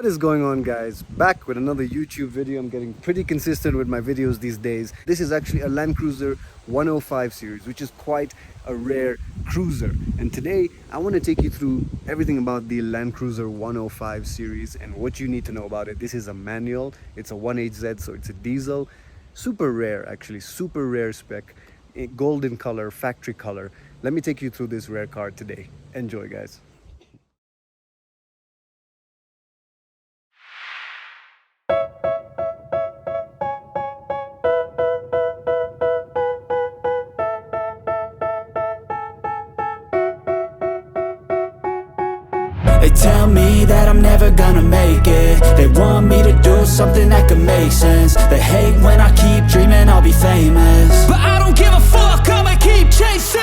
What is going on, guys? Back with another YouTube video. I'm getting pretty consistent with my videos these days. This is actually a Land Cruiser 105 series, which is quite a rare cruiser. And today I want to take you through everything about the Land Cruiser 105 series and what you need to know about it. This is a manual, it's a 1.8Z, so it's a diesel. Super rare, actually, super rare spec, golden color, factory color. Let me take you through this rare car today. Enjoy, guys. They tell me that I'm never gonna make it. They want me to do something that could make sense. They hate when I keep dreaming I'll be famous, but I don't give a fuck, I'ma keep chasing.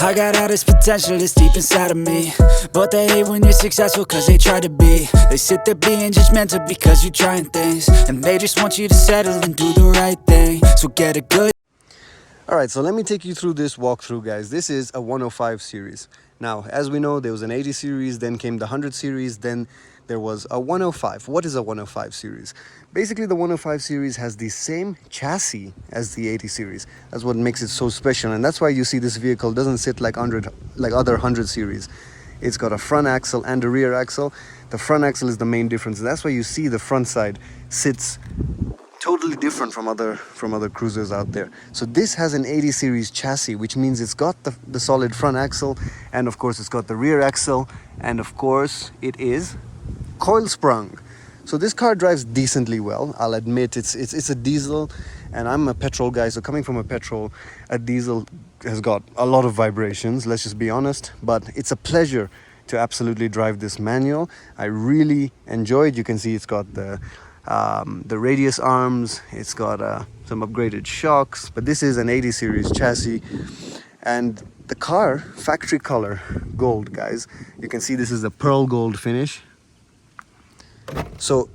I got all this potential that's deep inside of me, but they hate when you're successful cause they try to be. They sit there being judgmental because you're trying things, and they just want you to settle and do the right thing. So get a good... Alright, so let me take you through this walkthrough, guys. This is a 105 series. Now, as we know, there was an 80 series, then came the 100 series, then there was a 105. What is a 105 series? Basically, the 105 series has the same chassis as the 80 series. That's what makes it so special, and that's why you see this vehicle doesn't sit like other 100 series. It's got a front axle and a rear axle. The front axle is the main difference. That's why you see the front side sits totally different from other cruisers out there. So this has an 80 series chassis, which means it's got the solid front axle, and of course it's got the rear axle, and of course it is coil sprung. So this car drives decently well. I'll admit it's a diesel, and I'm a petrol guy, so coming from a diesel has got a lot of vibrations, let's just be honest, but it's a pleasure to absolutely drive this manual. I really enjoy it. You can see it's got the radius arms, it's got some upgraded shocks, but this is an 80 series chassis, and the car, factory color gold, guys. You can see this is a pearl gold finish. So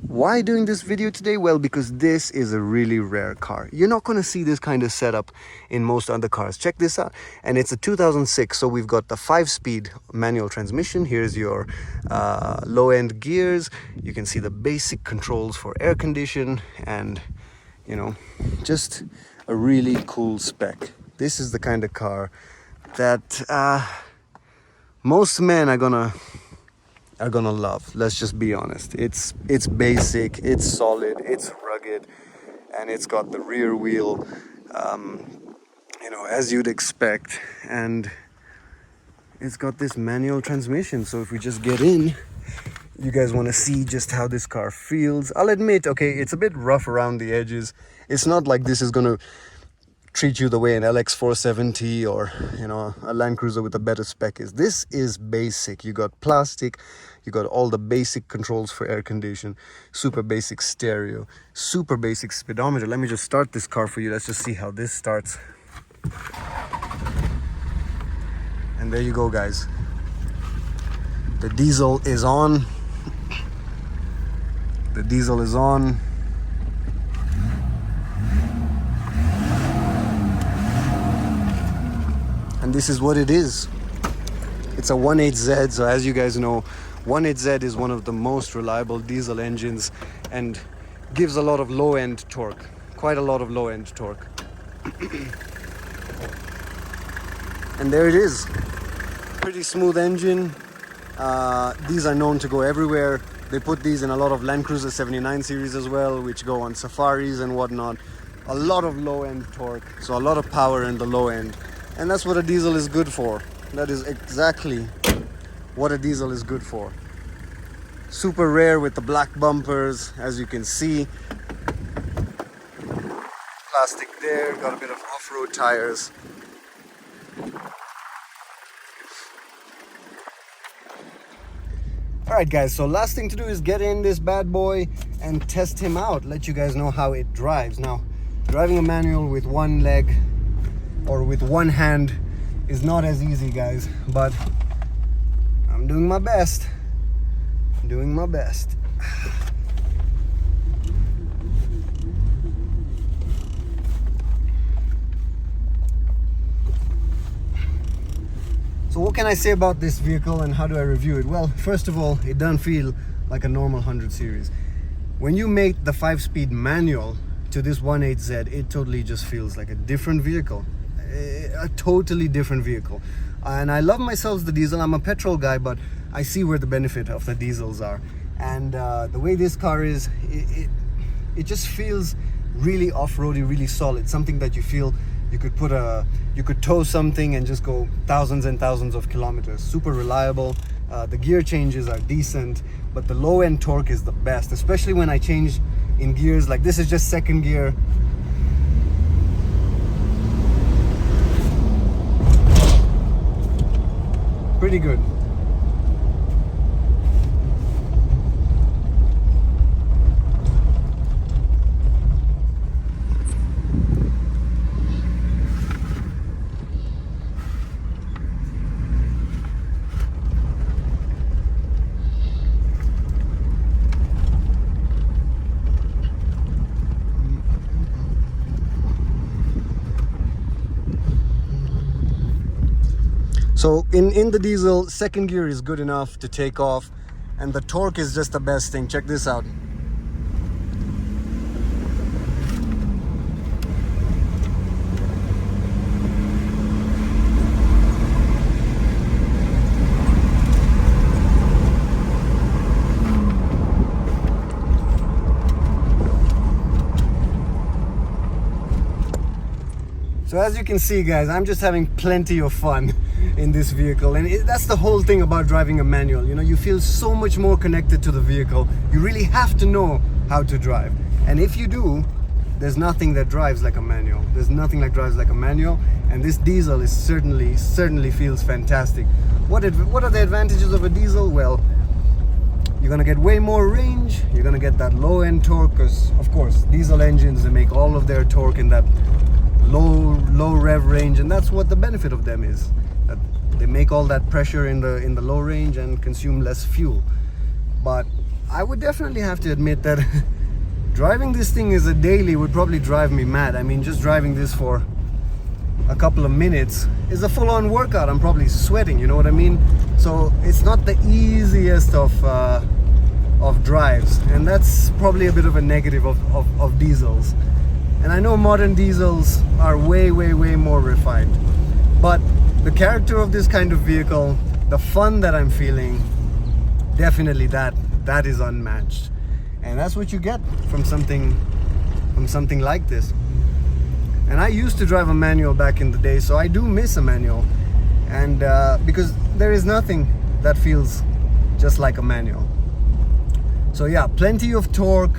why doing this video today? Well, because this is a really rare car. You're not going to see this kind of setup in most other cars. Check this out. And it's a 2006, so we've got the 5-speed manual transmission. Here's your low-end gears. You can see the basic controls for air condition, and you know, just a really cool spec. This is the kind of car that most men are gonna love. Let's just be honest. It's basic, it's solid, it's rugged, and it's got the rear wheel, you know, as you'd expect, and it's got this manual transmission. So if we just get in, you guys want to see just how this car feels. I'll admit, okay, it's a bit rough around the edges. It's not like this is gonna treat you the way an LX470 or, you know, a Land Cruiser with a better spec is. This is basic. You got plastic, you got all the basic controls for air condition, super basic stereo, super basic speedometer. Let me just start this car for you. Let's just see how this starts. And there you go, guys. The diesel is on. The diesel is on. And this is what it is. It's a 1.8Z, so as you guys know, 1.8Z is one of the most reliable diesel engines and gives a lot of low-end torque, quite a lot of low-end torque. And there it is. Pretty smooth engine. These are known to go everywhere. They put these in a lot of Land Cruiser 79 series as well, which go on safaris and whatnot. A lot of low-end torque, so a lot of power in the low end. And that's what a diesel is good for. That is exactly what a diesel is good for. Super rare with the black bumpers, as you can see. Plastic there, got a bit of off-road tires. Alright guys, so last thing to do is get in this bad boy and test him out. Let you guys know how it drives. Now, driving a manual with one leg or with one hand is not as easy, guys, but I'm doing my best. I'm doing my best. So what can I say about this vehicle and how do I review it? Well, first of all, it doesn't feel like a normal 100 series. When you make the 5-speed manual to this 1.8Z, it totally just feels like a different vehicle, a totally different vehicle. And I love myself the diesel. I'm a petrol guy, but I see where the benefit of the diesels are. And the way this car is, it just feels really off-roady, really solid. Something that you feel you could tow something and just go thousands and thousands of kilometers. Super reliable. The gear changes are decent, but the low-end torque is the best, especially when I change in gears. Like this is just second gear. Pretty good. So in the diesel, second gear is good enough to take off, and the torque is just the best thing. Check this out. So as you can see, guys, I'm just having plenty of fun in this vehicle, and that's the whole thing about driving a manual. You know, you feel so much more connected to the vehicle. You really have to know how to drive, and if you do, there's nothing that drives like a manual. There's nothing that drives like a manual, and this diesel is certainly feels fantastic. What are the advantages of a diesel? Well, you're gonna get way more range. You're gonna get that low-end torque, because of course diesel engines, they make all of their torque in that low rev range, and that's what the benefit of them is, that they make all that pressure in the low range and consume less fuel. But I would definitely have to admit that driving this thing as a daily would probably drive me mad. I mean, just driving this for a couple of minutes is a full-on workout. I'm probably sweating, you know what I mean? So it's not the easiest of drives, and that's probably a bit of a negative of diesels. And I know modern diesels are way more refined, but the character of this kind of vehicle, the fun that I'm feeling, definitely that is unmatched. And that's what you get from something like this. And I used to drive a manual back in the day, so I do miss a manual. And because there is nothing that feels just like a manual. So yeah, plenty of torque,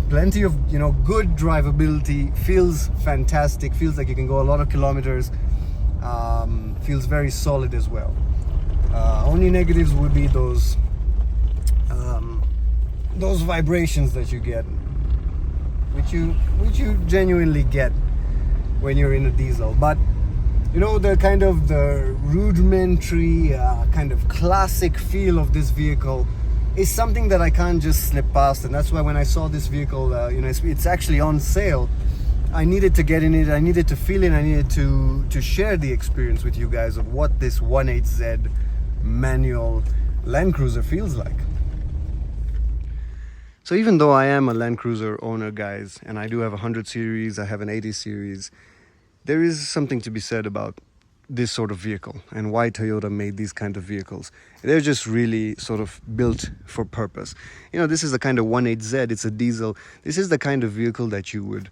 plenty of, you know, good drivability, feels fantastic, feels like you can go a lot of kilometers, feels very solid as well. Only negatives would be those vibrations that you get, which you genuinely get when you're in a diesel. But you know, the kind of the rudimentary kind of classic feel of this vehicle is something that I can't just slip past. And that's why when I saw this vehicle, you know, it's actually on sale, I needed to get in it, I needed to feel it, I needed to share the experience with you guys of what this 1.8Z manual Land Cruiser feels like. So even though I am a Land Cruiser owner, guys, and I do have a 100 series, I have an 80 series, there is something to be said about this sort of vehicle and why Toyota made these kind of vehicles. They're just really sort of built for purpose. You know, this is the kind of 1.8Z, it's a diesel. This is the kind of vehicle that you would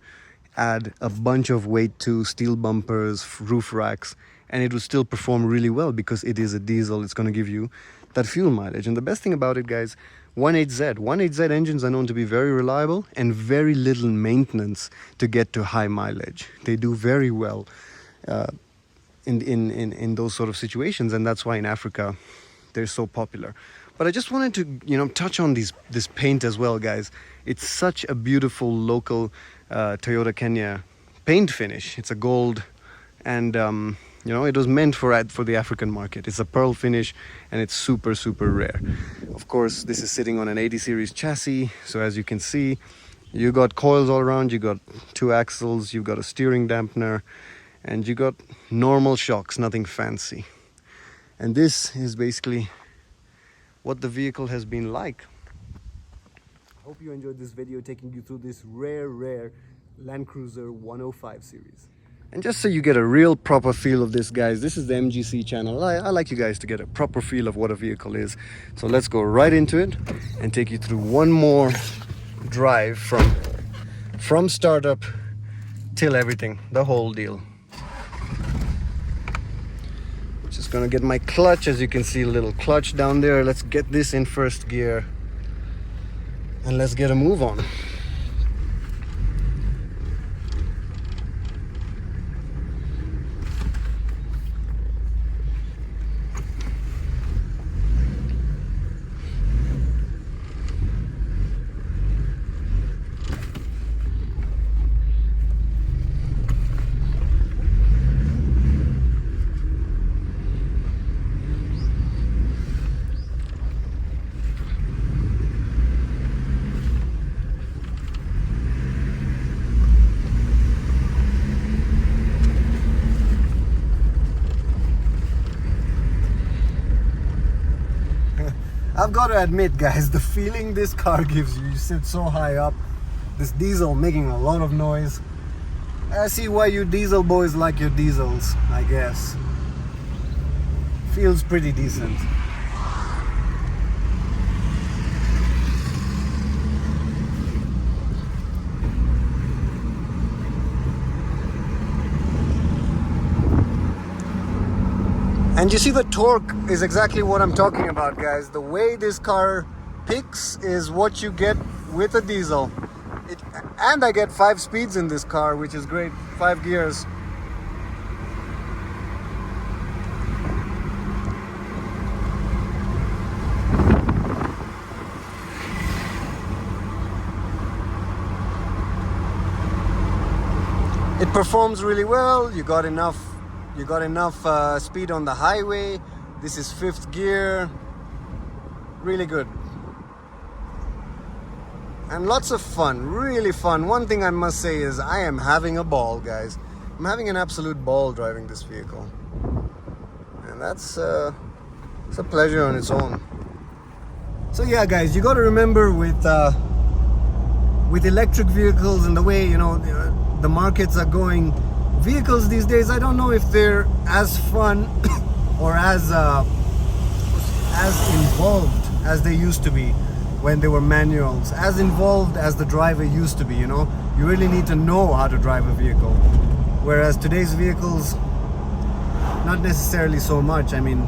add a bunch of weight to, steel bumpers, roof racks, and it would still perform really well because it is a diesel. It's going to give you that fuel mileage. And the best thing about it, guys, 1.8Z engines are known to be very reliable and very little maintenance to get to high mileage. They do very well in those sort of situations, and that's why in Africa they're so popular. But I just wanted to, you know, touch on this paint as well, guys. It's such a beautiful local Toyota Kenya paint finish. It's a gold, and you know, it was meant for the African market. It's a pearl finish, and it's super rare. Of course, this is sitting on an 80 series chassis, so as you can see, you got coils all around, you got 2 axles, you've got a steering dampener, and you got normal shocks, nothing fancy. And this is basically what the vehicle has been like. I hope you enjoyed this video taking you through this rare Land Cruiser 105 series. And just so you get a real proper feel of this, guys, this is the MGC channel. I like you guys to get a proper feel of what a vehicle is. So let's go right into it and take you through one more drive from startup till everything, the whole deal. Just gonna get my clutch. As you can see, a little clutch down there. Let's get this in first gear and let's get a move on. I've got to admit, guys, the feeling this car gives you, you sit so high up, this diesel making a lot of noise. I see why you diesel boys like your diesels, I guess. Feels pretty decent. And you see, the torque is exactly what I'm talking about, guys. The way this car picks is what you get with a diesel. And I get 5 speeds in this car, which is great. 5 gears. It performs really well. You got enough speed on the highway. This is 5th gear. Really good. And lots of fun, really fun. One thing I must say is I am having a ball, guys. I'm having an absolute ball driving this vehicle. And it's a pleasure on its own. So yeah, guys, you got to remember with electric vehicles and the way, you know, the markets are going, vehicles these days, I don't know if they're as fun or as involved as they used to be when they were manuals, as involved as the driver used to be, you know. You really need to know how to drive a vehicle. Whereas today's vehicles, not necessarily so much. I mean,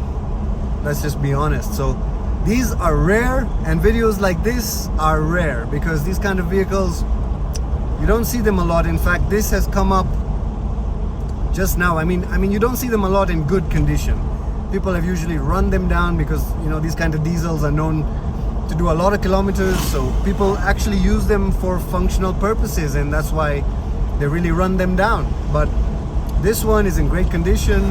let's just be honest. So these are rare, and videos like this are rare because these kind of vehicles, you don't see them a lot. In fact, this has come up just now. I mean, you don't see them a lot in good condition. People have usually run them down because, you know, these kind of diesels are known to do a lot of kilometers, so people actually use them for functional purposes, and that's why they really run them down. But this one is in great condition,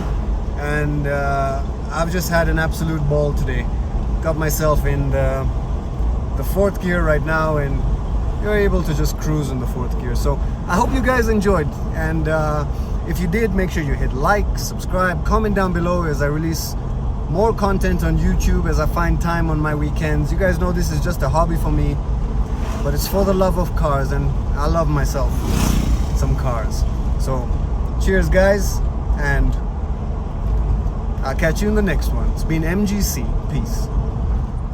and I've just had an absolute ball today. Got myself in the 4th gear right now, and you're able to just cruise in the 4th gear. So I hope you guys enjoyed, and if you did, make sure you hit like, subscribe, comment down below as I release more content on YouTube as I find time on my weekends. You guys know this is just a hobby for me, but it's for the love of cars, and I love myself some cars. So cheers, guys, and I'll catch you in the next one. It's been MGC. Peace.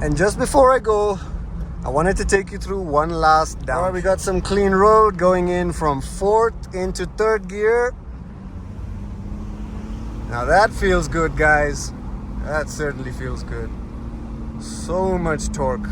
And just before I go, I wanted to take you through one last down. Alright, we got some clean road going in from 4th into 3rd gear. Now that feels good, guys. That certainly feels good. So much torque.